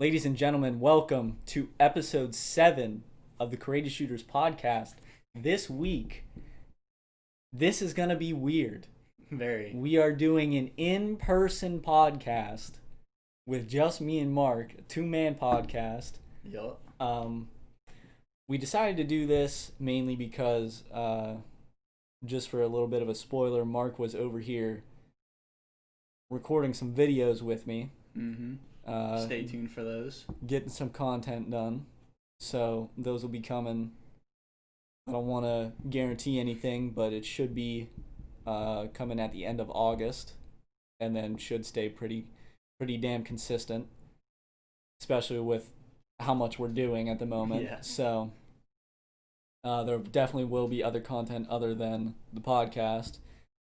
Ladies and gentlemen, welcome to episode 7 of the Courageous Shooters podcast. This week, this is going to be weird. Very. We are doing an in-person podcast with just me and Mark, a two-man podcast. Yup. We decided to do this mainly because, just for a little bit of a spoiler, Mark was over here recording some videos with me. Mm-hmm. Stay tuned for those. Getting some content done. So those will be coming. I don't want to guarantee anything, but it should be coming at the end of August, and then should stay pretty damn consistent, especially with how much we're doing at the moment. Yeah. So there definitely will be other content other than the podcast.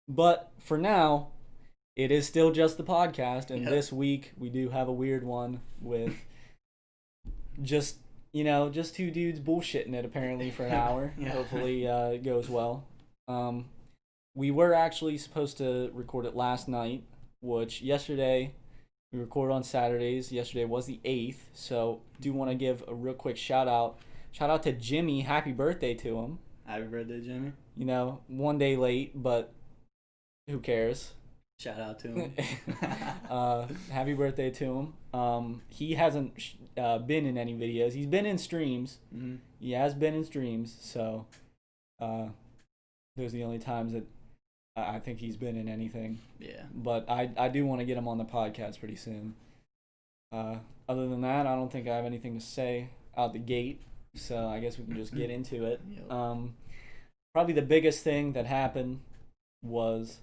But for now, it is still just the podcast, and This week we do have a weird one with just two dudes bullshitting it apparently for an hour. Yeah. Hopefully it goes well. We were actually supposed to record it last night, which yesterday, we record on Saturdays. Yesterday was the 8th, so do want to give a real quick shout out. Shout out to Jimmy. Happy birthday to him. Happy birthday, Jimmy. One day late, but who cares? Shout out to him. Happy birthday to him. He hasn't been in any videos. He's been in streams. Mm-hmm. He has been in streams, so those are the only times that I think he's been in anything. Yeah. But I do want to get him on the podcast pretty soon. Other than that, I don't think I have anything to say out the gate, so I guess we can just get into it. Yep. Probably the biggest thing that happened was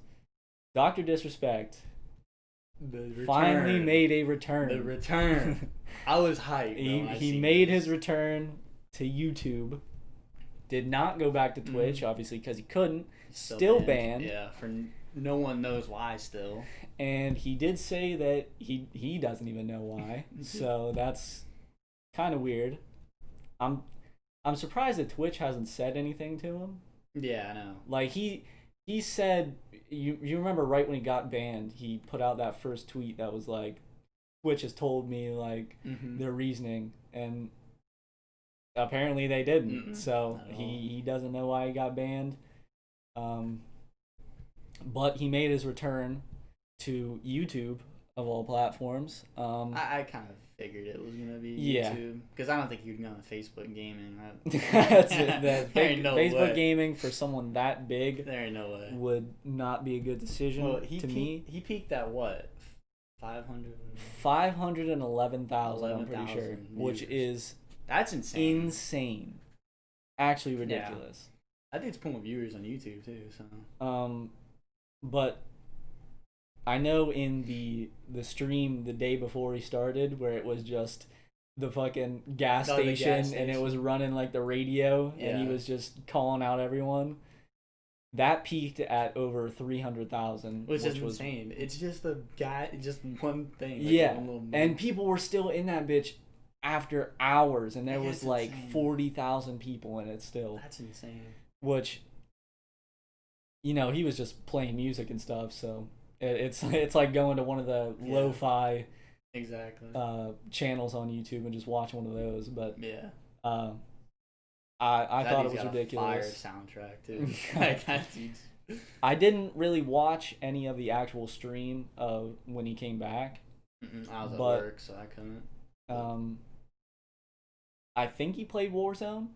Dr. Disrespect finally made a return. The return. I was hyped. He made his return to YouTube. Did not go back to Twitch, obviously, because he couldn't. Still banned. Yeah, for no one knows why still. And he did say that he doesn't even know why. So that's kind of weird. I'm surprised that Twitch hasn't said anything to him. Yeah, I know. Like he said, you remember right when he got banned, he put out that first tweet that was like, Twitch has told me like their reasoning, and apparently they didn't. So he doesn't know why he got banned. But he made his return to YouTube of all platforms. I kind of figured it was gonna be YouTube because I don't think you'd go on Facebook gaming. That's it. Facebook way. gaming for someone that big, there ain't no way, would not be a good decision. Me. He peaked at what? 511,000. I'm pretty sure, which is that's insane. Insane. Actually ridiculous. Yeah. I think it's pulling viewers on YouTube too. So. But I know in the stream the day before he started, where it was just the fucking gas station and it was running like the radio, and he was just calling out everyone. That peaked at over 300,000, which is insane. It's just a guy, just one thing. Like and people were still in that bitch after hours, and there was like 40,000 people in it still. That's insane. Which, he was just playing music and stuff, so it's like going to one of the lo-fi channels on YouTube and just watch one of those. But I thought it was ridiculous. Fire soundtrack too. I didn't really watch any of the actual stream of when he came back. I was at work, so I couldn't. I think he played Warzone.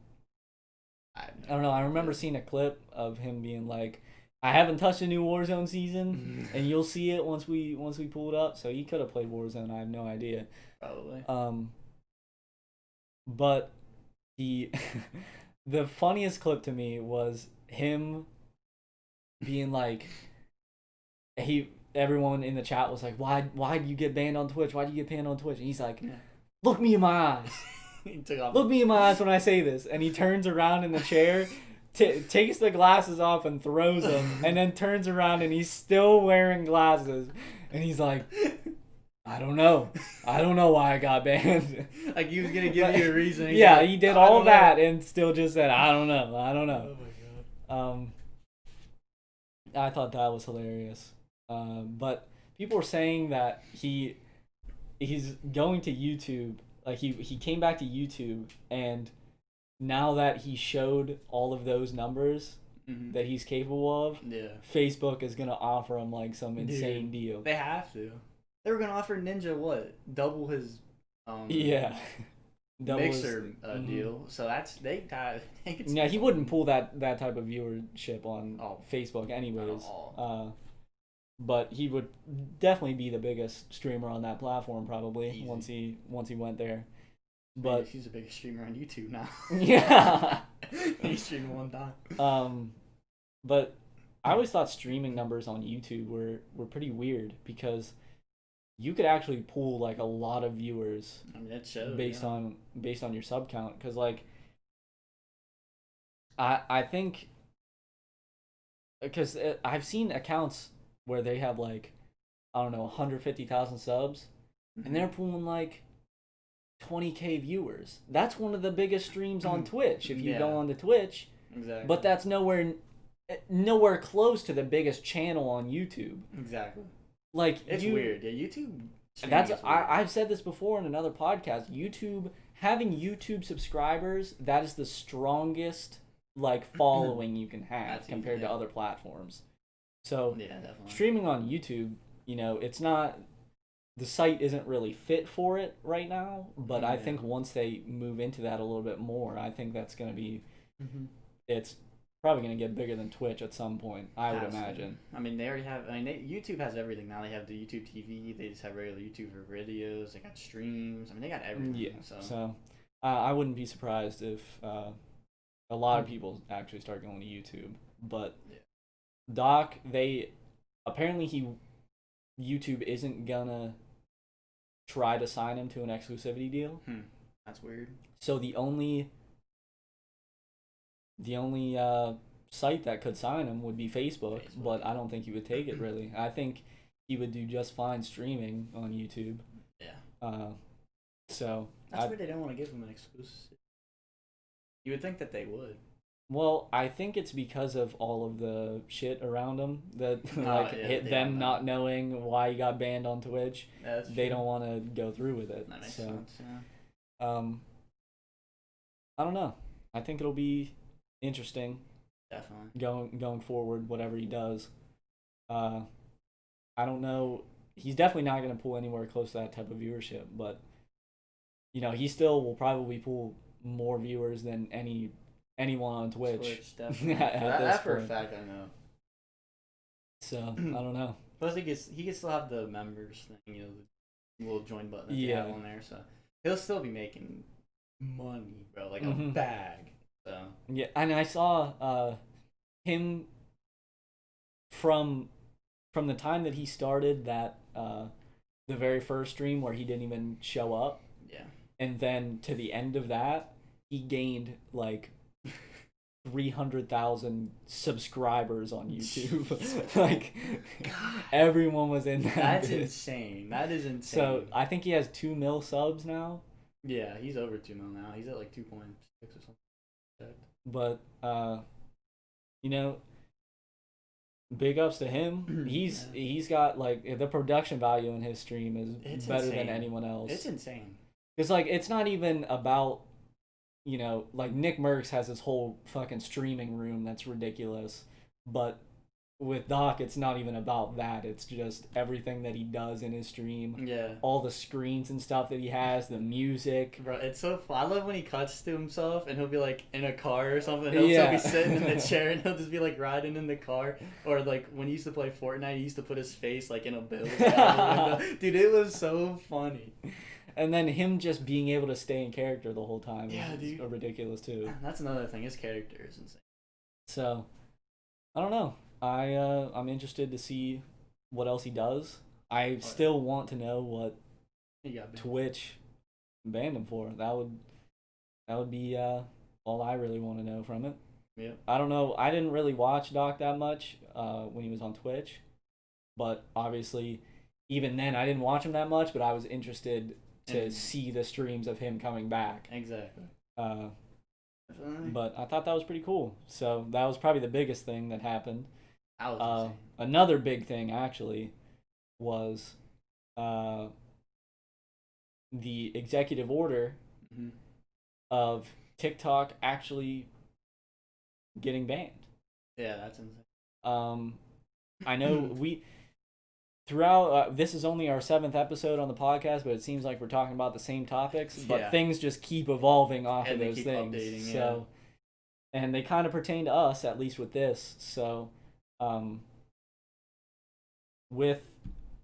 I don't know. I remember seeing a clip of him being like, I haven't touched a new Warzone season, and you'll see it once we pull it up. So he could have played Warzone. I have no idea. Probably. But the funniest clip to me was him being like, everyone in the chat was like, why do you get banned on Twitch? Why do you get banned on Twitch? And he's like, look me in my eyes. Look me in my eyes when I say this. And he turns around in the chair, takes the glasses off and throws them, and then turns around and he's still wearing glasses. And he's like, I don't know why I got banned. Like he was going to give you a reason. He did all that and still just said, I don't know. Oh my God. I thought that was hilarious. But people were saying that he he's going to YouTube. Like he came back to YouTube, and now that he showed all of those numbers that he's capable of, Facebook is gonna offer him like some insane deal. They have to. They were gonna offer Ninja what? Double his mixer deal. So that's they could. Yeah, he wouldn't pull that type of viewership on Facebook anyways. But he would definitely be the biggest streamer on that platform probably once he went there. But he's the biggest streamer on YouTube now. Yeah. He streamed one time. But I always thought streaming numbers on YouTube were pretty weird because you could actually pull like a lot of viewers based on your sub count, cuz like I think because I've seen accounts where they have like, I don't know, 150,000 subs, and they're pulling like 20K viewers. That's one of the biggest streams on Twitch if you go on to Twitch. Exactly. But that's nowhere close to the biggest channel on YouTube. Exactly. Like it's weird. Yeah, YouTube. I've said this before in another podcast. Having YouTube subscribers, that is the strongest like following you can have compared to other platforms. So streaming on YouTube, it's not, the site isn't really fit for it right now, but I think once they move into that a little bit more, I think that's going to be, it's probably going to get bigger than Twitch at some point, I would imagine. I mean, they already have, YouTube has everything now. They have the YouTube TV, they just have regular YouTube for videos, they got streams, they got everything. Yeah, so I wouldn't be surprised if a lot of people actually start going to YouTube, but Doc, YouTube isn't gonna try to sign him to an exclusivity deal. That's weird. So the only site that could sign him would be Facebook, but I don't think he would take it really. I think he would do just fine streaming on YouTube. Yeah. So that's why they don't want to give him an exclusive. You would think that they would. Well, I think it's because of all of the shit around him that hit them not knowing why he got banned on Twitch. They don't want to go through with it. That makes sense. Yeah. I don't know. I think it'll be interesting. Definitely. Going forward, whatever he does. I don't know. He's definitely not going to pull anywhere close to that type of viewership, but he still will probably pull more viewers than anyone on Twitch definitely. that for a fact I know. So I don't know. Plus he can still have the members thing, the little join button that they have on there, so he'll still be making money, bro, like a bag. So yeah, and I saw him from the time that he started that the very first stream where he didn't even show up. Yeah. And then to the end of that, he gained like 300,000 subscribers on YouTube. Like, everyone was in that. That's insane. That is insane. So I think he has 2 mil subs now. Yeah, he's over 2 mil now. He's at like 2.6 or something. But big ups to him. He's got like the production value in his stream is better than anyone else. It's insane. It's like it's not even about, like Nick Merckx has his whole fucking streaming room that's ridiculous, but with Doc, it's not even about that. It's just everything that he does in his stream. Yeah. All the screens and stuff that he has, the music. Bro, it's so fun. I love when he cuts to himself and he'll be like in a car or something. He'll still be sitting in the chair and he'll just be like riding in the car. Or like when he used to play Fortnite, he used to put his face like in a building. Dude, it was so funny. And then him just being able to stay in character the whole time is ridiculous too. That's another thing. His character is insane. So, I don't know. I'm interested to see what else he does. I still want to know what Twitch banned him for. That would be all I really want to know from it. Yeah. I don't know. I didn't really watch Doc that much when he was on Twitch, but obviously, even then I didn't watch him that much. But I was interested to see the streams of him coming back. Exactly. But I thought that was pretty cool. So that was probably the biggest thing that happened. Another big thing actually was the executive order of TikTok actually getting banned. Yeah, that's insane. I know throughout this is only our 7th episode on the podcast, but it seems like we're talking about the same topics, but things just keep evolving off of those things. Updating, so and they kind of pertain to us, at least with this. So with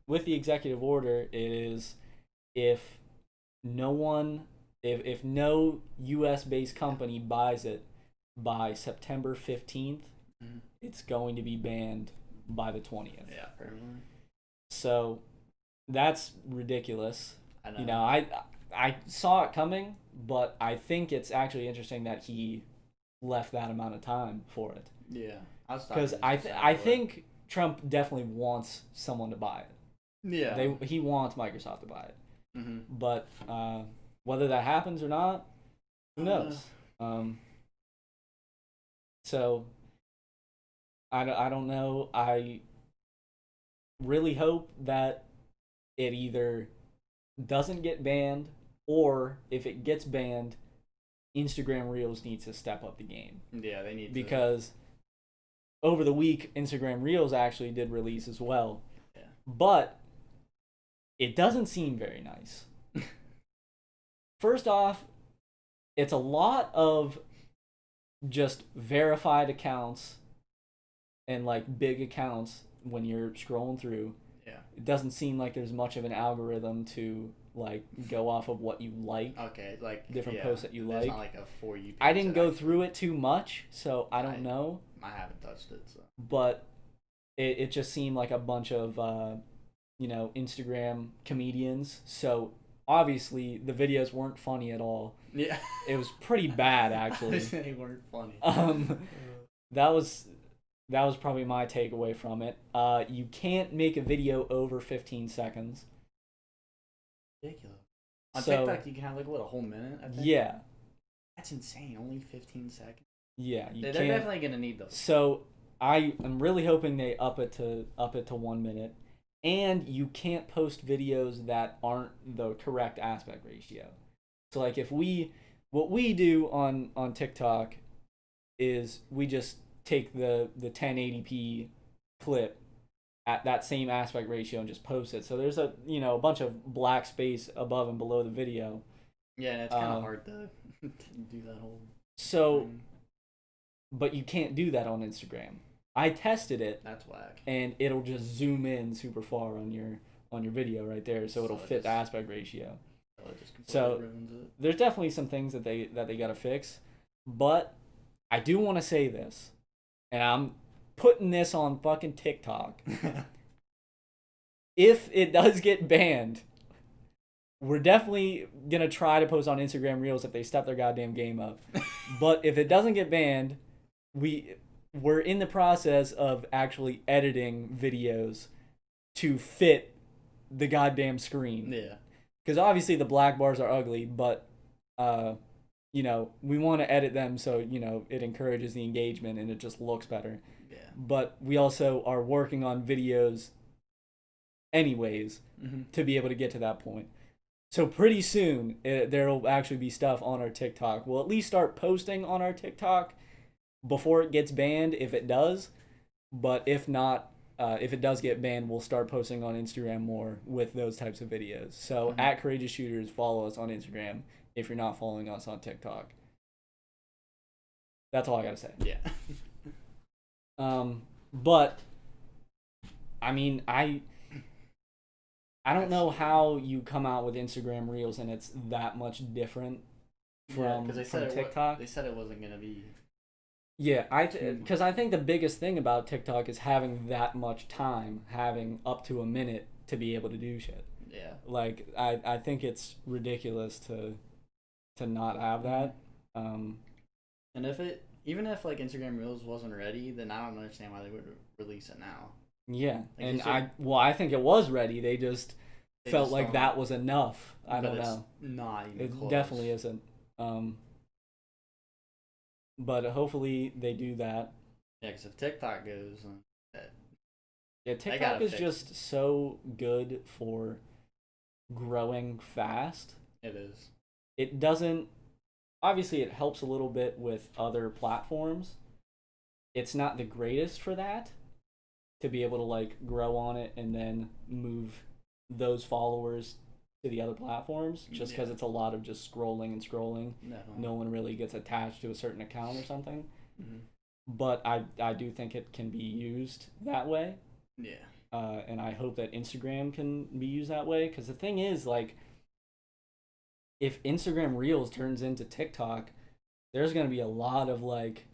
the executive order, it is if no US based company buys it by September 15th, it's going to be banned by the 20th. Yeah, pretty much. So that's ridiculous. I know. You know, I saw it coming, but I think it's actually interesting that he left that amount of time for it. Yeah. Because I think Trump definitely wants someone to buy it. Yeah. He wants Microsoft to buy it. Mm-hmm. But whether that happens or not, who knows? So I don't know. I really hope that it either doesn't get banned, or if it gets banned, Instagram Reels needs to step up the game. Yeah, they need because over the week Instagram Reels actually did release as well. Yeah. But it doesn't seem very nice. First off, it's a lot of just verified accounts and like big accounts when you're scrolling through. Yeah. It doesn't seem like there's much of an algorithm to like go off of what you like. Okay, like different posts that you like. It's not like a For You page. I didn't go through it too much, so I don't know. I haven't touched it, so. But it just seemed like a bunch of Instagram comedians. So obviously the videos weren't funny at all. Yeah. It was pretty bad actually. They weren't funny. That was probably my takeaway from it. You can't make a video over 15 seconds. Ridiculous. On TikTok, you can have like a whole minute. I think. Yeah. That's insane. Only 15 seconds. Yeah, they're definitely gonna need those. So I am really hoping they up it to 1 minute, and you can't post videos that aren't the correct aspect ratio. So like what we do on TikTok is we just take the 1080p clip at that same aspect ratio and just post it. So there's a bunch of black space above and below the video. Yeah, and it's kind of hard to do that whole. So, but you can't do that on Instagram. I tested it. That's whack. And it'll just zoom in super far on your video right there, so it'll fit the aspect ratio. So there's definitely some things that they gotta fix, but I do want to say this, and I'm putting this on fucking TikTok. If it does get banned, we're definitely gonna try to post on Instagram Reels if they step their goddamn game up. But if it doesn't get banned, we're in the process of actually editing videos to fit the goddamn screen. Yeah. Because obviously the black bars are ugly, but we want to edit them so it encourages the engagement and it just looks better. Yeah. But we also are working on videos anyways to be able to get to that point. So pretty soon there'll actually be stuff on our TikTok. We'll at least start posting on our TikTok before it gets banned, if it does. But if not, if it does get banned, we'll start posting on Instagram more with those types of videos. So at Courageous Shooters, follow us on Instagram if you're not following us on TikTok. That's all I gotta say. Yeah. But I mean, I don't know how you come out with Instagram Reels and it's that much different from TikTok. They said it wasn't gonna be. Yeah, because I think the biggest thing about TikTok is having that much time, having up to a minute to be able to do shit. Yeah. Like I think it's ridiculous to not have that. And even if like Instagram Reels wasn't ready, then I don't understand why they would release it now. Yeah, and I think it was ready. They just felt like that was enough. I don't know. Not even close. It definitely isn't. But hopefully they do that. Yeah, because if TikTok goes, yeah, TikTok is just so good for growing fast It is. It doesn't. Obviously, it helps a little bit with other platforms. It's not the greatest for that, to be able to like grow on it and then move those followers to the other platforms, just because it's a lot of just scrolling and scrolling. Definitely. No one really gets attached to a certain account or something. Mm-hmm. But I do think it can be used that way. Yeah. And I hope that Instagram can be used that way, because the thing is, like, if Instagram Reels turns into TikTok, there's gonna be a lot of like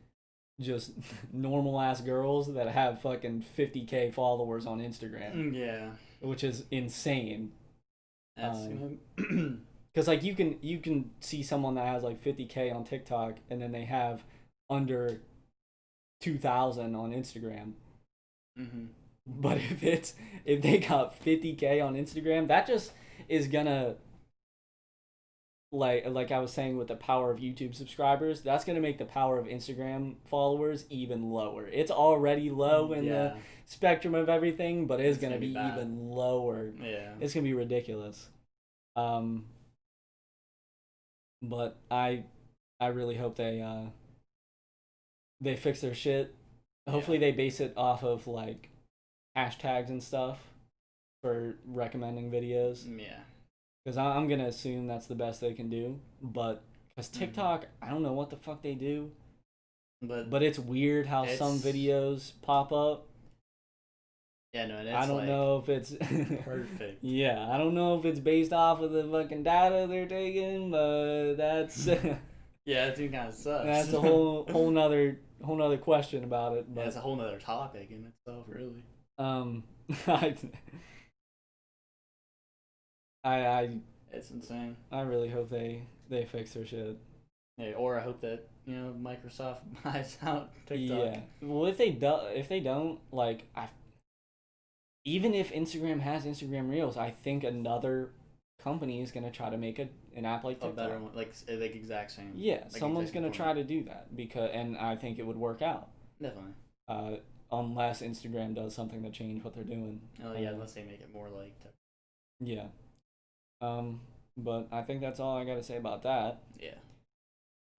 just normal ass girls that have fucking 50K followers on Instagram. Yeah. Which is insane. That's because like you can see someone that has like 50K on TikTok and then they have under 2,000 on Instagram. Mm-hmm. But if they got 50K on Instagram, that just is gonna, like I was saying with the power of YouTube subscribers, that's gonna make the power of Instagram followers even lower. It's already low in the spectrum of everything, but it's gonna be even lower. Yeah. It's gonna be ridiculous. But I really hope they fix their shit. Hopefully they base it off of like hashtags and stuff for recommending videos. Yeah. Because I'm gonna assume that's the best they can do. But because TikTok, I don't know what the fuck they do. But it's weird how some videos pop up. Yeah, no, I don't know if it's perfect. Yeah, I don't know if it's based off of the fucking data they're taking, but that's yeah, that kind of sucks. That's a whole nother question about it. But that's a whole nother topic in itself, really. It's insane. I really hope they fix their shit. Yeah, or I hope that Microsoft buys out TikTok. Yeah. Well, if they don't, like, even if Instagram has Instagram Reels, I think another company is gonna try to make an app like TikTok. A better one, like exact same. Yeah, like someone's gonna try to do that and I think it would work out. Definitely. Unless Instagram does something to change what they're doing. Oh yeah, unless they make it more like TikTok. Yeah. But I think that's all I gotta say about that. Yeah.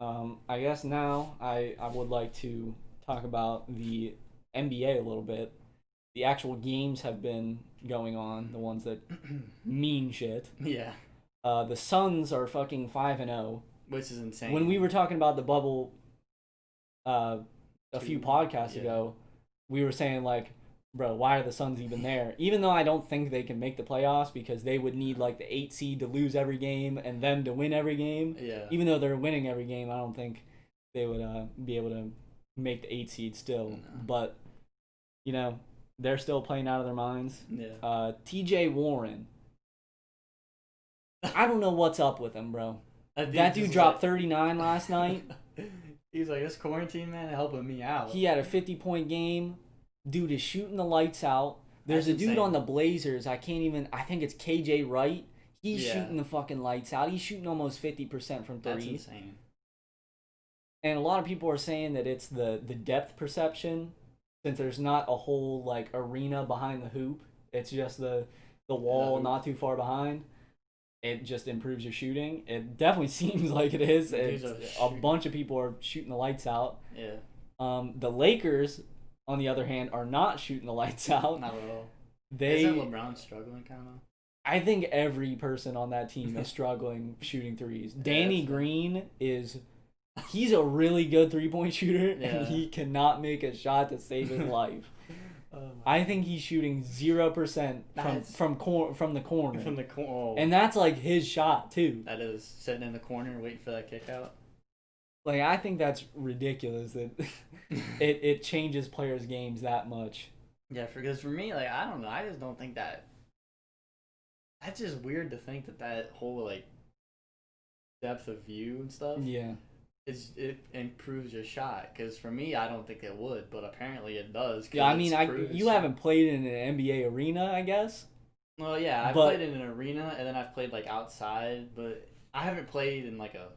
I guess now I would like to talk about the NBA a little bit. The actual games have been going on, the ones that mean shit. Yeah. The Suns are fucking 5-0, which is insane. When we were talking about the bubble, a few podcasts ago, we were saying like, bro, why are the Suns even there? Even though I don't think they can make the playoffs because they would need like the 8 seed to lose every game and them to win every game. Yeah. Even though they're winning every game, I don't think they would be able to make the 8 seed still. No. But they're still playing out of their minds. Yeah. TJ Warren. I don't know what's up with him, bro. That dude dropped 39 last night. He's like, this quarantine, man, helping me out. He had a 50-point game. Dude is shooting the lights out. There's a dude on the Blazers. I think it's KJ Wright. He's shooting the fucking lights out. He's shooting almost 50% from three. That's insane. And a lot of people are saying that it's the depth perception, since there's not a whole like arena behind the hoop. It's just the wall not too far behind. It just improves your shooting. It definitely seems like it is. A bunch of people are shooting the lights out. Yeah. The Lakers, on the other hand, are not shooting the lights out. Not at all. Isn't LeBron struggling kind of? I think every person on that team is struggling shooting threes. Danny Green he's a really good 3-point shooter, and he cannot make a shot to save his life. I think he's shooting 0% from the corner. From the corner. And that's like his shot too. That is sitting in the corner waiting for that kick out. Like, I think that's ridiculous that it changes players' games that much. Yeah, because for me, like, I don't know. I just don't think that. That's just weird to think that whole like depth of view and stuff. Yeah. It improves your shot, because for me, I don't think it would, but apparently it does. Yeah, I mean, you haven't played in an NBA arena, I guess. Well, yeah, I've played in an arena, and then I've played like outside, but I haven't played in like a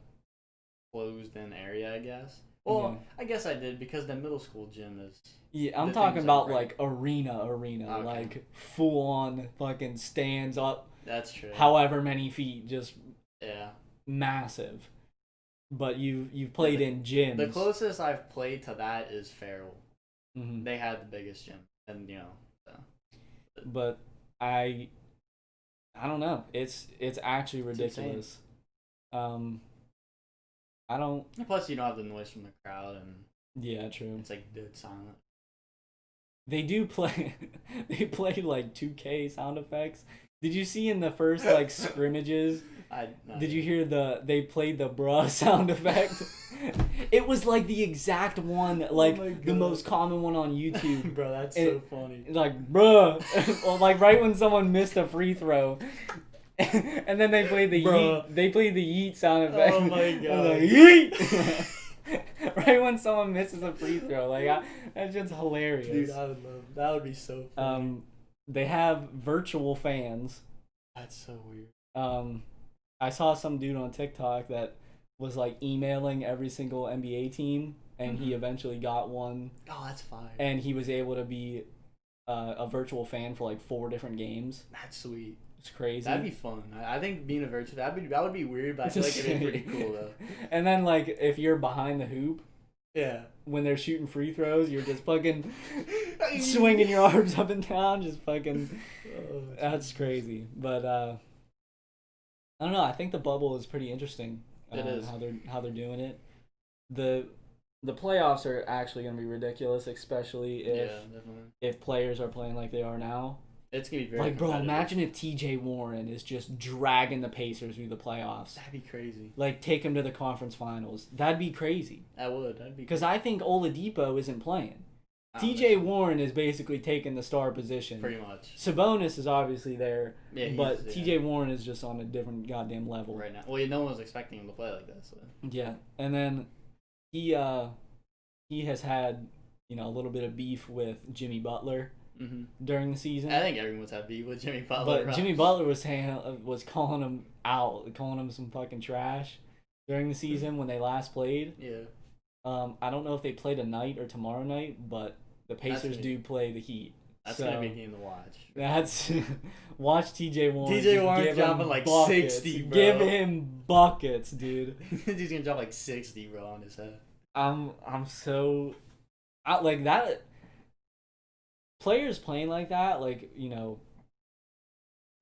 closed-in area, I guess. Well, I guess I did, because the middle school gym is. Yeah, I'm talking about like arena, okay. Like full on fucking stands up. That's true. However many feet, just. Yeah. massive, but you've played in gyms. The closest I've played to that is Farrell. Mm-hmm. They had the biggest gym, and so. But I don't know. It's actually ridiculous. I don't. Plus, you don't have the noise from the crowd, and yeah, true. It's like dead silent. They do play. They play like 2K sound effects. Did you see in the first like scrimmages? Did you hear they played the bruh sound effect? It was like the exact one, like the most common one on YouTube. Bro, that's so funny. Like bruh, or like right when someone missed a free throw. And then they played the yeet. They played the yeet sound effect. Oh my god! Like, yeet. Right when someone misses a free throw, like that's just hilarious. Dude, I would love that. Would be so funny. They have virtual fans. That's so weird. I saw some dude on TikTok that was like emailing every single NBA team, and he eventually got one. Oh, that's fire. And he was able to be a virtual fan for like 4 different games. That's sweet. It's crazy. That'd be fun. I think being a virtual that would be weird, but I feel like it'd be pretty cool though. And then like if you're behind the hoop, yeah, when they're shooting free throws, you're just fucking swinging your arms up and down, just fucking. That's crazy. But I don't know. I think the bubble is pretty interesting. It is how they're doing it. The playoffs are actually going to be ridiculous, especially if players are playing like they are now. It's gonna be very like, bro. Imagine if T.J. Warren is just dragging the Pacers through the playoffs. That'd be crazy. Like, take him to the conference finals. That'd be crazy. That'd be. Because I think Oladipo isn't playing. T.J. Warren is basically taking the star position. Pretty much. Sabonis is obviously there, but yeah. T.J. Warren is just on a different goddamn level right now. Well, no one was expecting him to play like that. So. Yeah, and then he has had a little bit of beef with Jimmy Butler. During the season, I think everyone's had beef with Jimmy Butler. But Jimmy Butler was calling him out, calling him some fucking trash during the season when they last played. Yeah. I don't know if they play tonight or tomorrow night, but the Pacers do play the Heat. That's gonna be a game to watch. That's watch T.J. Warren. T.J. Warren dropping like buckets. 60, bro. Give him buckets, dude. He's gonna drop like 60, bro, on his head. I'm so like that. Players playing like that, like,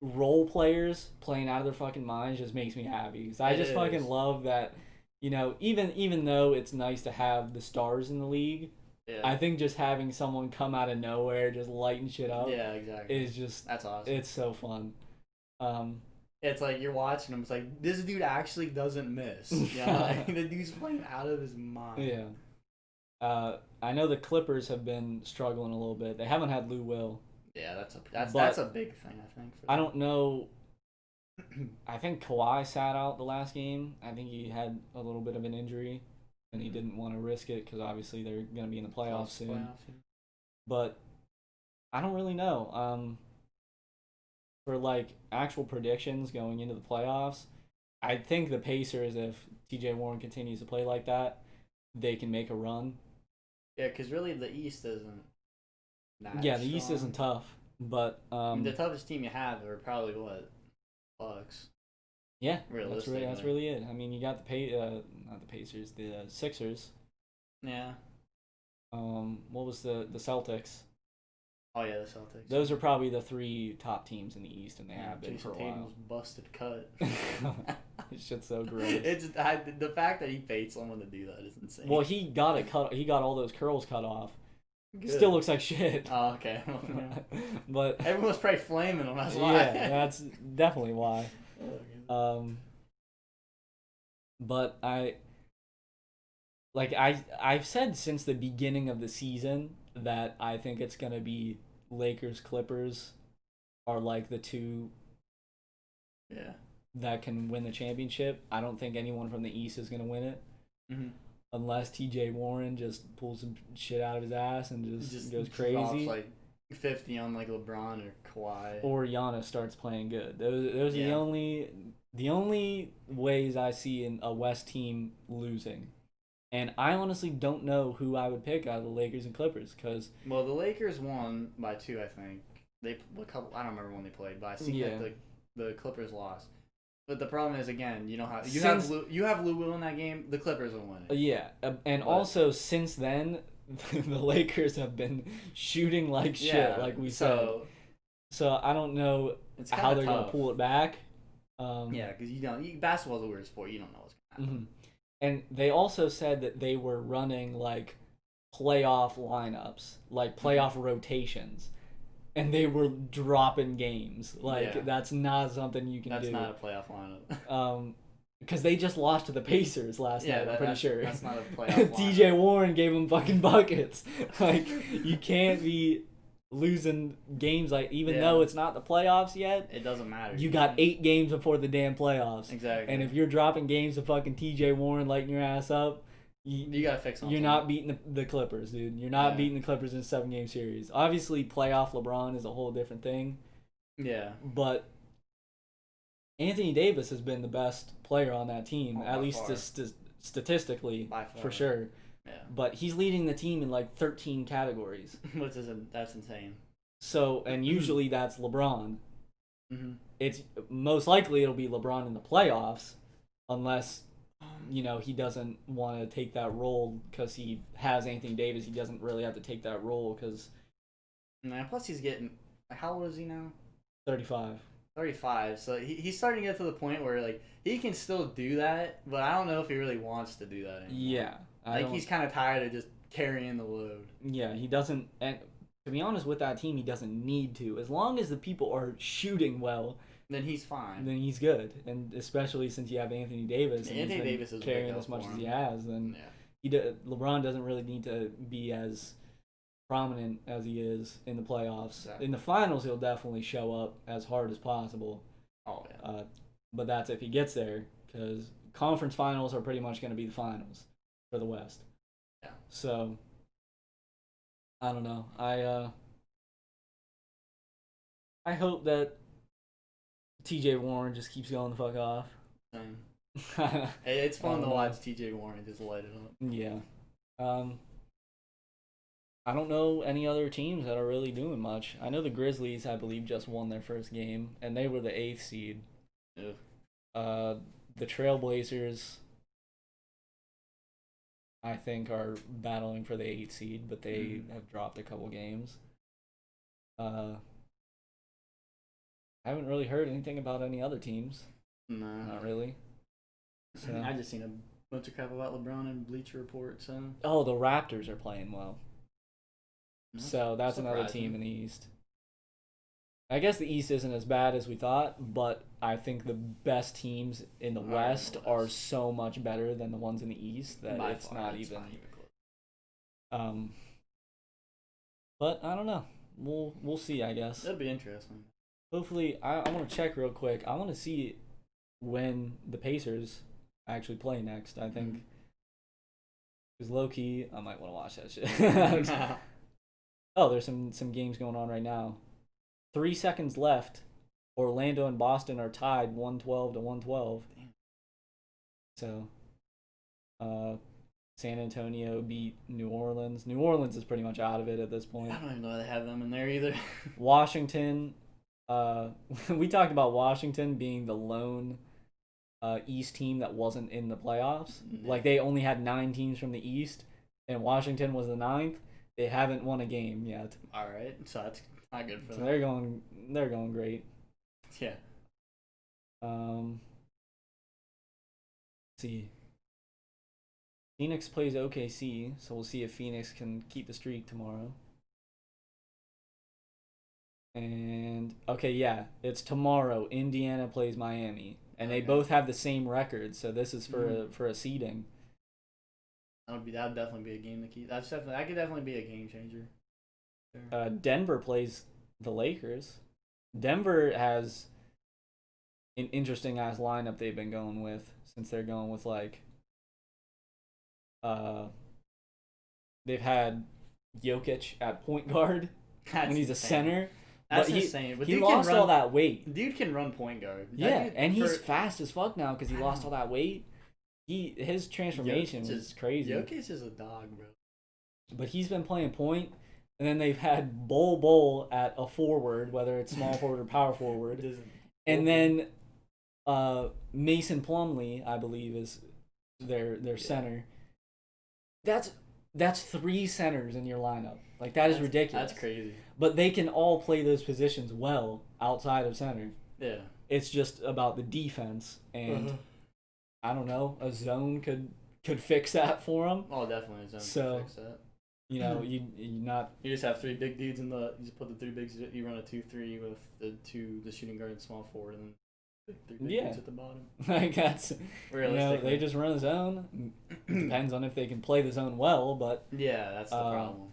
role players playing out of their fucking minds just makes me happy. Because I just fucking love that, even though it's nice to have the stars in the league, I think just having someone come out of nowhere, just lighting shit up, is just... That's awesome. It's so fun. It's like you're watching him, it's like, this dude actually doesn't miss. Like, the dude's playing out of his mind. Yeah. I know the Clippers have been struggling a little bit. They haven't had Lou Will. Yeah, that's a big thing, I think. I don't know. I think Kawhi sat out the last game. I think he had a little bit of an injury, and he didn't want to risk it because obviously they're going to be in the playoffs soon. But I don't really know. For like actual predictions going into the playoffs, I think the Pacers, if T.J. Warren continues to play like that, they can make a run. Yeah, because really the East isn't that the East isn't tough, but... the toughest team you have are probably, Bucks. Yeah, that's really it. I mean, you got not the Pacers, the Sixers. Yeah. What was the Celtics? Oh, yeah, the Celtics. Those are probably the 3 top teams in the East, and they have been for a while. Jason Tatum's busted cut. This shit's so gross. The fact that he paid someone to do that is insane. Well, he got it cut. He got all those curls cut off. Good. Still looks like shit. Oh, okay. But everyone was probably flaming him. That's why. Yeah, that's definitely why. But I've said since the beginning of the season that I think it's gonna be Lakers Clippers are like the 2 that can win the championship. I don't think anyone from the East is gonna win it unless T.J. Warren just pulls some shit out of his ass and just goes crazy. Drops like 50 on like LeBron or Kawhi. Or Giannis starts playing good. Those are the only ways I see in a West team losing. And I honestly don't know who I would pick out of the Lakers and Clippers because... Well, the Lakers won by 2, I think. I don't remember when they played, but I see that the Clippers lost. But the problem is, again, you know how you have Lou Will in that game. The Clippers will win it. Yeah, and also since then, the Lakers have been shooting like shit, like we said. So I don't know how they're gonna pull it back. Yeah, because basketball's a weird sport. You don't know what's gonna happen. And they also said that they were running like playoff lineups, like playoff rotations. And they were dropping games. Like, that's not something you can do. That's not a playoff lineup. Because they just lost to the Pacers last night, I'm pretty sure. That's not a playoff lineup. TJ Warren gave them fucking buckets. Like, you can't be losing games, like, even though it's not the playoffs yet. It doesn't matter. You got 8 games before the damn playoffs. Exactly. And if you're dropping games to fucking TJ Warren lighting your ass up, you gotta fix something. You're not beating the Clippers, dude. You're not beating the Clippers in a 7-game series. Obviously, playoff LeBron is a whole different thing. Yeah. But Anthony Davis has been the best player on that team, at least statistically, for sure. Yeah. But he's leading the team in like 13 categories. That's insane. So, and usually that's LeBron. Mm-hmm. It's most likely it'll be LeBron in the playoffs, unless he doesn't want to take that role because he has Anthony Davis. He doesn't really have to take that role because. Plus he's getting. How old is he now? 35. 35. So he's starting to get to the point where like he can still do that, but I don't know if he really wants to do that anymore. Yeah. He's kind of tired of just carrying the load. Yeah, he doesn't. And to be honest, with that team, he doesn't need to. As long as the people are shooting well. Then he's fine. Then he's good, and especially since you have Anthony Davis, and Anthony Davis is carrying as much as he has, then LeBron doesn't really need to be as prominent as he is in the playoffs. Exactly. In the finals, he'll definitely show up as hard as possible. Oh yeah. But that's if he gets there, because conference finals are pretty much going to be the finals for the West. Yeah. So I don't know. I hope that TJ Warren just keeps going the fuck off. Hey, it's fun to watch TJ Warren just light it up. Yeah. I don't know any other teams that are really doing much. I know the Grizzlies, I believe, just won their first game, and they were the 8th seed. Yeah. The Trailblazers, I think, are battling for the 8th seed, but they have dropped a couple games. I haven't really heard anything about any other teams. No. Not really. So. I just seen a bunch of crap about LeBron and Bleacher Report, so. Oh, the Raptors are playing well. So that's another team in the East. I guess the East isn't as bad as we thought, but I think the best teams in the West are so much better than the ones in the East that it's not even close. But I don't know. We'll see, I guess. That'd be interesting. Hopefully, I want to check real quick. I want to see when the Pacers actually play next. I think because low key, I might want to watch that shit. Oh, there's some games going on right now. 3 seconds left. Orlando and Boston are tied 112 to 112. So, San Antonio beat New Orleans. New Orleans is pretty much out of it at this point. I don't even know they have them in there either. Washington. We talked about Washington being the lone East team that wasn't in the playoffs. Like they only had 9 teams from the East, and Washington was the 9th. They haven't won a game yet. All right, so that's not good for them. They're going great. Yeah. Let's see. Phoenix plays OKC, so we'll see if Phoenix can keep the streak tomorrow. And okay, yeah, it's tomorrow. Indiana plays Miami, and they both have the same record. So this is for a seeding. That'd definitely be a game to keep. That could definitely be a game changer. Sure. Denver plays the Lakers. Denver has an interesting ass lineup they've been going with since they're going with like. They've had Jokic at point guard when he's a center. That's insane. But he lost all that weight. Dude can run point guard. And he's fast as fuck now because he lost all that weight. His transformation is crazy. Jokic is a dog, bro. But he's been playing point, and then they've had Bol at a forward, whether it's small forward or power forward. And then Mason Plumlee, I believe, is their center. That's 3 centers in your lineup. Like that is ridiculous. That's crazy. But they can all play those positions well outside of center. Yeah. It's just about the defense, and I don't know, a zone could fix that for them. Oh, definitely a zone could fix that. You know, you just have 3 big dudes you just put the 3 bigs. You run a 2-3 with the shooting guard and small forward, and then 3 big dudes at the bottom. Like that's they just run a zone. Depends on if they can play the zone well, but yeah, that's the problem.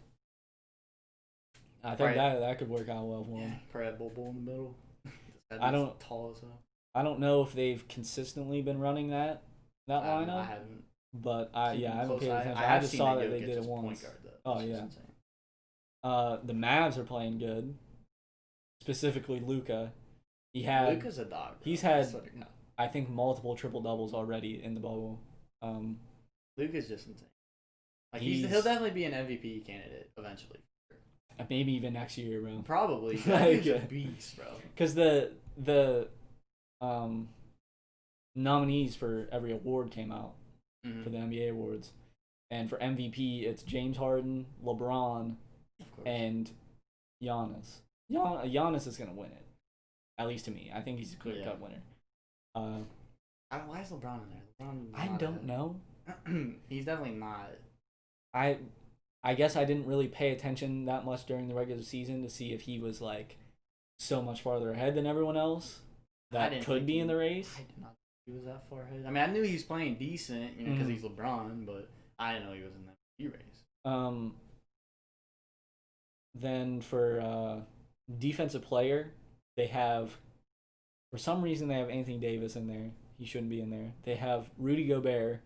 I think that could work out well for them. Probably bull in the middle. I don't tall as hell. I don't know if they've consistently been running that lineup. I haven't. But I haven't paid attention. I just saw that they did it once. Oh yeah. The Mavs are playing good. Specifically Luka. Luka's a dog. Bro. He's had I think multiple triple doubles already in the bubble. Luka's just insane. Like he'll definitely be an MVP candidate eventually. Maybe even next year, bro. Probably. He's a beast, bro. Because the nominees for every award came out for the NBA awards, and for MVP it's James Harden, LeBron, and Giannis. Giannis is gonna win it, at least to me. I think he's a clear cut winner. Why is LeBron in there? I don't know. He's definitely not. I guess I didn't really pay attention that much during the regular season to see if he was like so much farther ahead than everyone else that could be in the race. I did not think he was that far ahead. I mean, I knew he was playing decent, because he's LeBron, but I didn't know he was in the race. Then for defensive player, they have, for some reason, they have Anthony Davis in there. He shouldn't be in there. They have Rudy Gobert,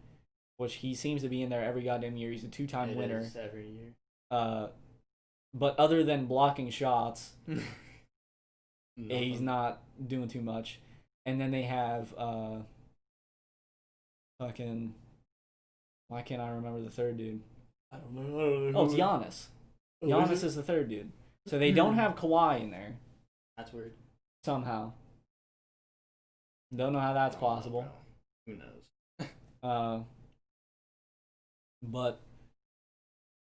which he seems to be in there every goddamn year. He's a 2-time winner. Every year. But other than blocking shots, he's not doing too much. And then they have why can't I remember the third dude? I don't know. Oh, it's Giannis. Giannis is the third dude. So they don't have Kawhi in there. That's weird. Somehow. Don't know how that's possible. Who knows? But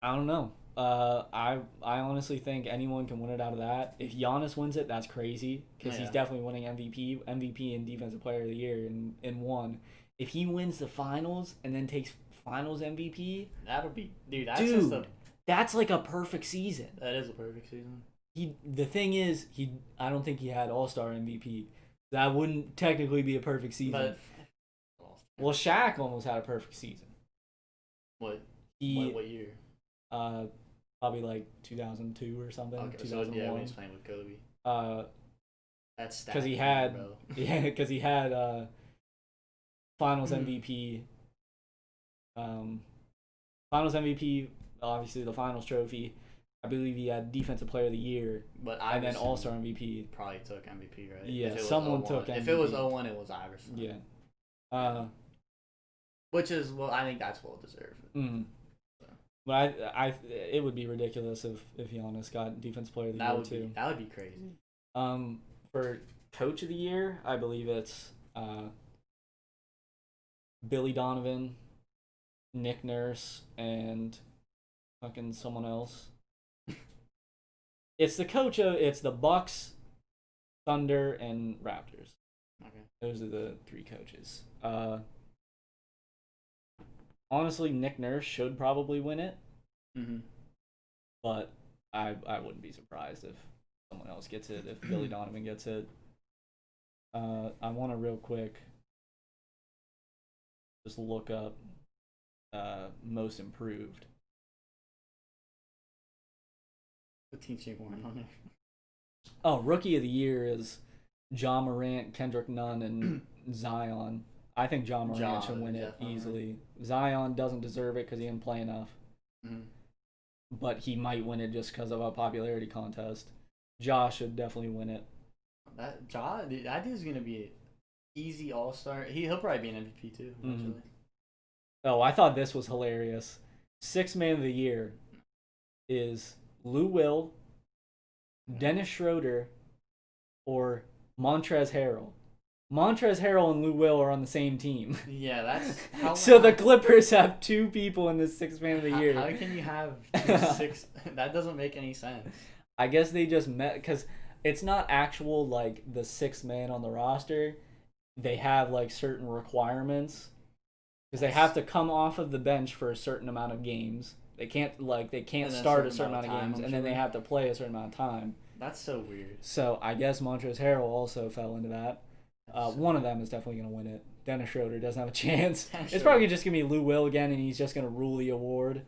I don't know. I honestly think anyone can win it out of that. If Giannis wins it, that's crazy because he's definitely winning MVP and Defensive Player of the Year in one. If he wins the finals and then takes Finals MVP, that'll be that's like a perfect season. That is a perfect season. The thing is, I don't think he had All-Star MVP. That wouldn't technically be a perfect season. Well, Shaq almost had a perfect season. What year? Probably like 2002 or something. Okay, 2001. So when he's playing with Kobe. That's because he had because he had Finals MVP. Finals MVP, obviously the Finals trophy. I believe he had Defensive Player of the Year, and then All-Star MVP. Probably took MVP, right? Yeah, someone took MVP. If it was 0-1, it was Iverson. Yeah. Which is, I think that's well deserved. Mm-hmm. But it would be ridiculous if Giannis got Defensive Player of the Year too. That would be crazy. For Coach of the Year, I believe it's Billy Donovan, Nick Nurse, and fucking someone else. It's the Bucks, Thunder, and Raptors. Okay. Those are the 3 coaches. Honestly, Nick Nurse should probably win it. Mm-hmm. But I wouldn't be surprised if someone else gets it, if Billy Donovan gets it. I want to real quick just look up most improved. What teams you want on there? Oh, Rookie of the Year is Ja Morant, Kendrick Nunn, and Zion. I think Ja Morant should win it easily. Zion doesn't deserve it because he didn't play enough. Mm-hmm. But he might win it just because of a popularity contest. Ja should definitely win it. That dude's gonna be an easy All-Star. He'll probably be an MVP too. Eventually. Mm-hmm. Oh, I thought this was hilarious. 6th Man of the Year is Lou Will, Dennis Schroeder, or Montrezl Harrell. Montrezl Harrell and Lou Will are on the same team. Yeah, that's so the Clippers have 2 people in the Sixth Man of the Year. How can you have 6? That doesn't make any sense. I guess they just met because it's not actual like the 6th man on the roster. They have like certain requirements because they have to come off of the bench for a certain amount of games. They can't start a certain amount of games, and then they have to play a certain amount of time. That's so weird. So I guess Montrezl Harrell also fell into that. One of them is definitely going to win it. Dennis Schroeder doesn't have a chance. It's probably just going to be Lou Will again, and he's just going to rule the award.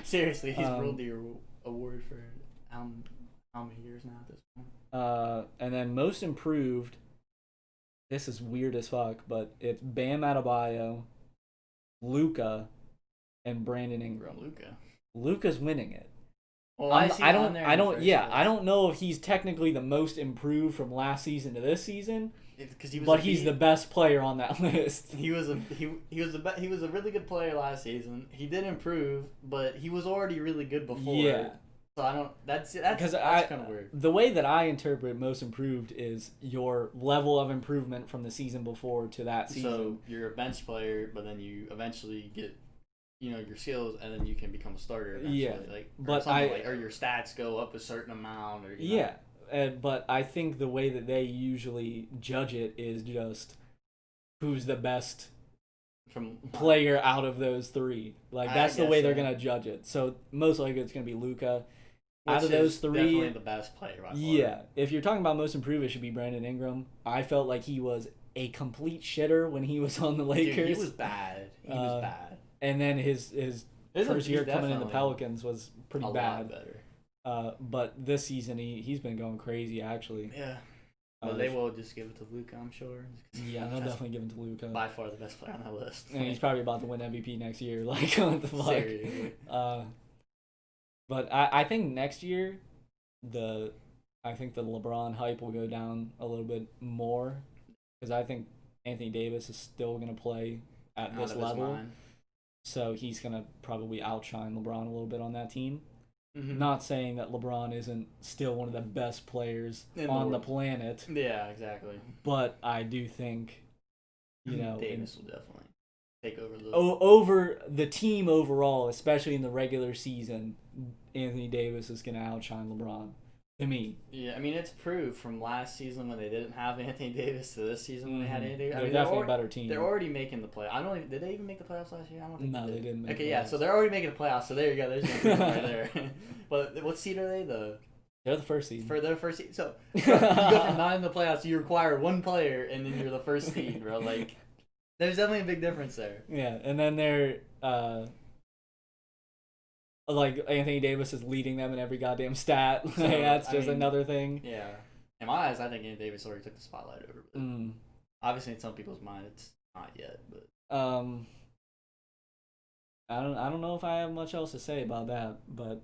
Seriously, he's ruled the award for how many years now at this point? And then most improved, this is weird as fuck, but it's Bam Adebayo, Luka, and Brandon Ingram. Luka's winning it. Well, I don't know if he's technically the most improved from last season to this season. He's the best player on that list. He was a really good player last season. He did improve, but he was already really good before. Yeah. So I don't. That's kind of weird. The way that I interpret most improved is your level of improvement from the season before to that season. So you're a bench player, but then you eventually get, your skills, and then you can become a starter eventually. Yeah. Or your stats go up a certain amount. Or yeah. But I think the way that they usually judge it is just who's the best player out of those 3. Like that's the way they're gonna judge it. So most likely it's gonna be Luka. Out of those 3, definitely the best player by far. Yeah, if you're talking about most improved, it should be Brandon Ingram. I felt like he was a complete shitter when he was on the Lakers. Dude, he was bad. And then his first year coming in the Pelicans was pretty bad. Lot better. But this season he's been going crazy actually. Yeah. But they will just give it to Luka, I'm sure. Yeah, they'll definitely give it to Luka. By far the best player on that list. And he's probably about to win MVP next year. Like, what the fuck? Seriously. But I think next year, I think the LeBron hype will go down a little bit more because I think Anthony Davis is still going to play at this level. So he's going to probably outshine LeBron a little bit on that team. Mm-hmm. Not saying that LeBron isn't still one of the best players on the planet. Yeah, exactly. But I do think, Davis will definitely take over over the team overall, especially in the regular season. Anthony Davis is going to outshine LeBron. To me. Yeah, I mean, it's proved from last season when they didn't have Anthony Davis to this season when they had Anthony Davis. They're definitely a better team. They're already making the playoffs. Did they even make the playoffs last year? I don't think they didn't make the playoffs. Yeah, so they're already making the playoffs, so there you go. There's your right there. But what seed are they? They're the first seed. For their first seed. So you go from 9 in the playoffs, you require 1 player, and then you're the first seed, bro. Like, there's definitely a big difference there. Yeah, and then they're... like Anthony Davis is leading them in every goddamn stat. So, that's just another thing. Yeah. In my eyes, I think Anthony Davis already took the spotlight over. But obviously, in some people's mind, it's not yet. But I don't know if I have much else to say about that. But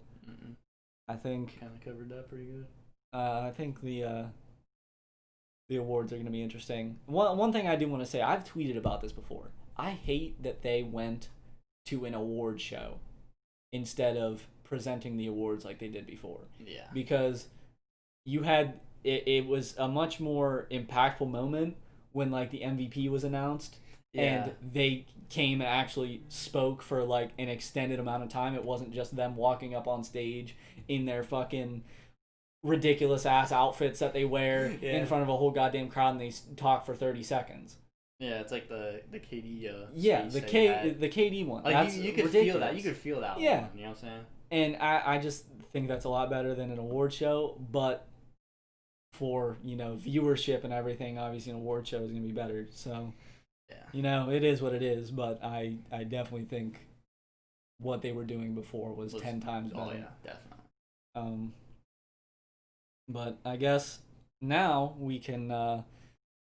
I think kind of covered that pretty good. I think the awards are going to be interesting. One thing I do want to say, I've tweeted about this before. I hate that they went to an award show instead of presenting the awards like they did before. Yeah. Because you had it was a much more impactful moment when like the MVP was announced and they came and actually spoke for like an extended amount of time. It wasn't just them walking up on stage in their fucking ridiculous ass outfits that they wear in front of a whole goddamn crowd and they talk for 30 seconds. Yeah, it's like the KD. The KD one. Like you could feel that. You could feel that. Yeah, one, you know what I'm saying. And I just think that's a lot better than an award show. But for viewership and everything, obviously an award show is gonna be better. So it is what it is. But I definitely think what they were doing before was 10 times better. Oh yeah, definitely. But I guess now we can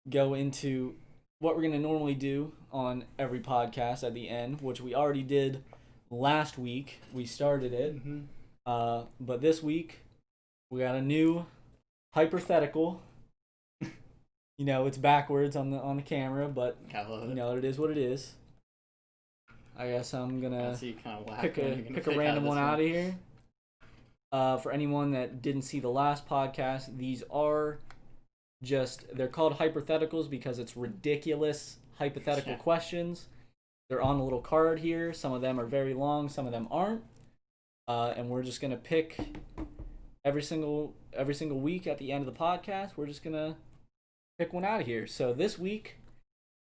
go into what we're going to normally do on every podcast at the end, which we already did last week. We started it. Mm-hmm. But this week, we got a new hypothetical. It's backwards on the camera, but it is what it is. I guess I'm going to pick a random one out of here. For anyone that didn't see the last podcast, these are they're called hypotheticals because it's ridiculous hypothetical questions. They're on a little card here. Some of them are very long, some of them aren't. And we're just gonna pick every single week at the end of the podcast. We're just gonna pick one out of here. So this week,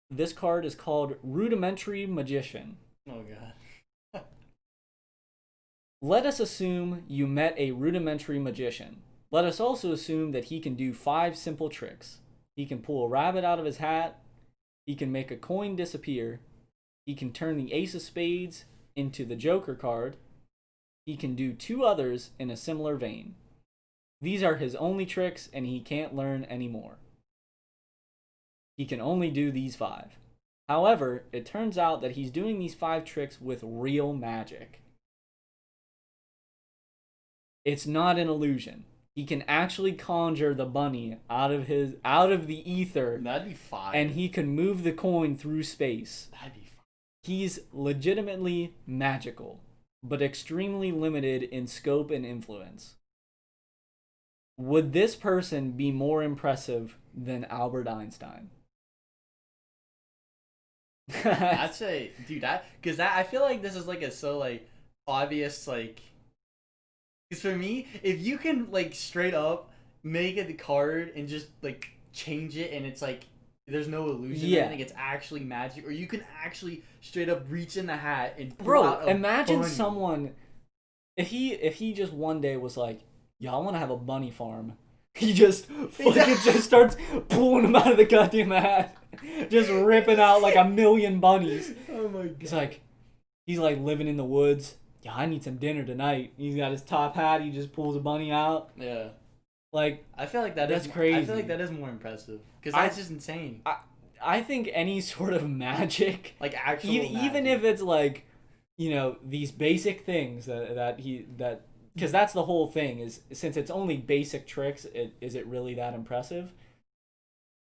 this card is called Rudimentary Magician. Oh god. Let us assume you met a rudimentary magician. Let us also assume that he can do 5 simple tricks. He can pull a rabbit out of his hat. He can make a coin disappear. He can turn the ace of spades into the Joker card. He can do 2 others in a similar vein. These are his only tricks, and he can't learn any more. He can only do these 5. However, it turns out that he's doing these 5 tricks with real magic. It's not an illusion. He can actually conjure the bunny out of the ether. That'd be fire. And he can move the coin through space. That'd be fire. He's legitimately magical, but extremely limited in scope and influence. Would this person be more impressive than Albert Einstein? I'd say, dude, because I feel like this is like a so like obvious like. Because for me, if you can like straight up make it the card and just like change it and it's like there's no illusion, yeah, I think it's actually magic, or you can actually straight up reach in the hat and bro, out imagine bunny. Someone if he just one day was like, yeah, I want to have a bunny farm. He just fucking just starts pulling them out of the goddamn hat, just ripping out like 1,000,000 bunnies. Oh my god! He's like living in the woods. Yeah, I need some dinner tonight. He's got his top hat. He just pulls a bunny out. Yeah. Like, I feel like that's crazy. I feel like that is more impressive because that's just insane. I think any sort of magic, like actual even magic. if it's like, these basic things that because that's the whole thing is, since it's only basic tricks, is it really that impressive?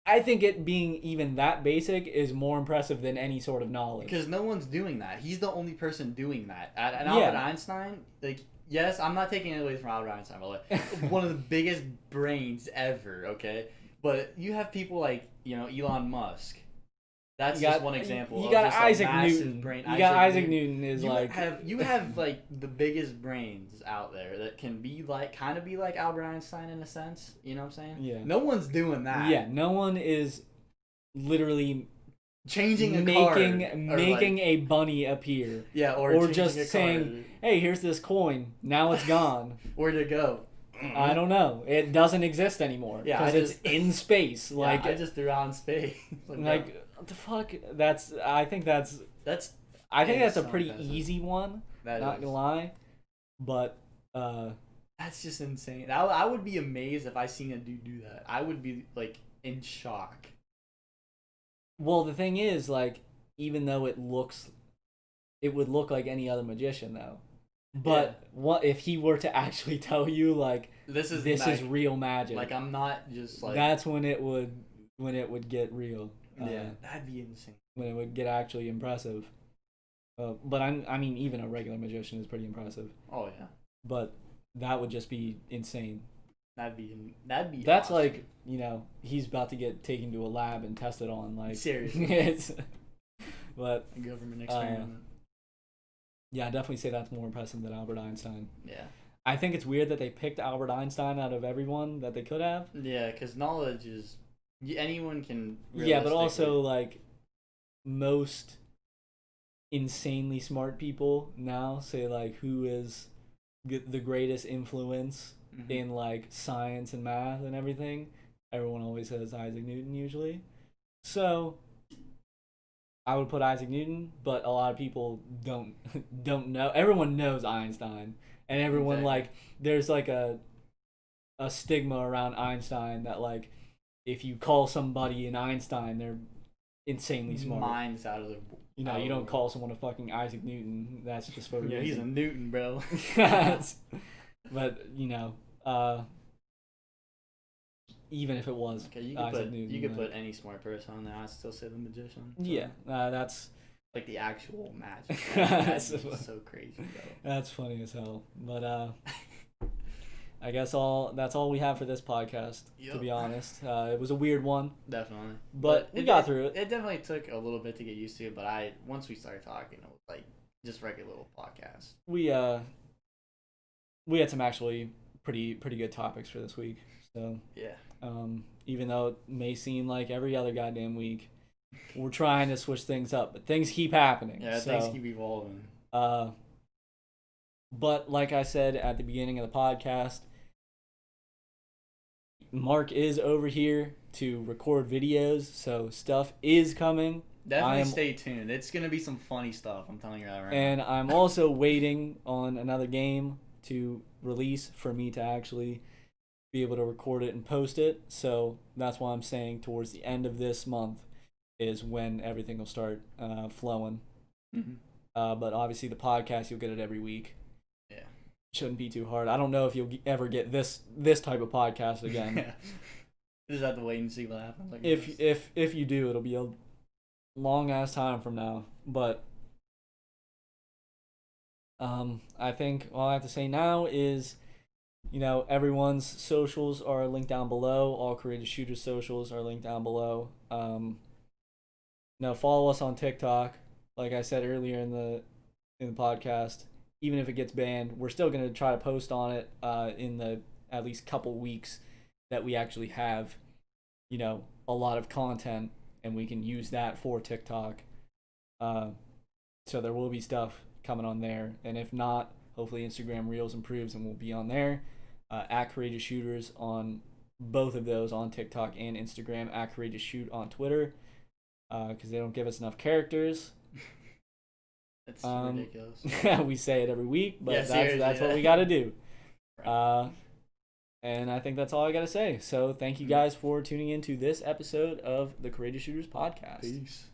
I think it being even that basic is more impressive than any sort of knowledge. Because no one's doing that. He's the only person doing that. And Albert Einstein, like, yes, I'm not taking it away from Albert Einstein, by the way. One of the biggest brains ever, okay? But you have people like, Elon Musk. That's just one example. You got Isaac Newton. Isaac Newton is you have like the biggest brains out there that can be like kind of be like Albert Einstein in a sense. You know what I'm saying? Yeah. No one's doing that. Yeah. No one is literally changing making a bunny appear. Yeah, or just saying, "Hey, here's this coin. Now it's gone. Where'd it go? I don't know. It doesn't exist anymore. Yeah, because it's in space. Yeah, like I just threw out in space. Like what the fuck? I think that's a pretty easy one. Not gonna lie, but that's just insane. I would be amazed if I seen a dude do that. I would be like in shock. Well, the thing is, like, even though it would look like any other magician, though. But what if he were to actually tell you, like, this is real magic? Like, I'm not just like. That's when it would get real. Yeah, that'd be insane. When it would get actually impressive. But I mean, even a regular magician is pretty impressive. Oh yeah. But that would just be insane. That's awesome. Like, he's about to get taken to a lab and tested on, like, seriously. But a government experiment. Yeah, I definitely say that's more impressive than Albert Einstein. Yeah. I think it's weird that they picked Albert Einstein out of everyone that they could have. Yeah, because knowledge is anyone can. Yeah, but also like most insanely smart people now say like who is the greatest influence in like science and math and everything. Everyone always says Isaac Newton usually. So I would put Isaac Newton, but a lot of people don't know. Everyone knows Einstein, and everyone like there's like a stigma around Einstein that like if you call somebody an Einstein, they're insanely smart. Minds out of the. You don't call someone a fucking Isaac Newton. That's just for a reason. He's a Newton, bro. But even if it was Isaac Newton, you could put any smart person on there. I'd still say the magician. So. Yeah, that's like the actual magic. That's so crazy, bro. That's funny as hell. But I guess that's all we have for this podcast. Yep. To be honest, it was a weird one. Definitely, but we got through it. It definitely took a little bit to get used to, but once we started talking, it was like just regular little podcast. We had some actually pretty good topics for this week. So yeah. Even though it may seem like every other goddamn week, we're trying to switch things up, but things keep happening. Yeah, things keep evolving. But like I said at the beginning of the podcast, Mark is over here to record videos, so stuff is coming. Definitely stay tuned. It's going to be some funny stuff, I'm telling you that right now. And I'm also waiting on another game to release for me to actually be able to record it and post it. So that's why I'm saying towards the end of this month is when everything will start flowing. Mm-hmm. But obviously the podcast, you'll get it every week. Yeah. Shouldn't be too hard. I don't know if you'll ever get this type of podcast again. Yeah. Just have to wait and see what happens. If you do, it'll be a long ass time from now. But I think all I have to say now is, everyone's socials are linked down below. All Courageous Shooters socials are linked down below. Follow us on TikTok. Like I said earlier in the podcast, even if it gets banned, we're still gonna try to post on it in the at least couple weeks that we actually have, a lot of content, and we can use that for TikTok. So there will be stuff coming on there, and if not, hopefully Instagram Reels improves and we'll be on there. At Courageous Shooters on both of those, on TikTok and Instagram. At Courageous Shoot on Twitter, because they don't give us enough characters. It's ridiculous. We say it every week, but that's what we got to do. And I think that's all I got to say. So thank you guys for tuning in to this episode of the Courageous Shooters podcast. Peace.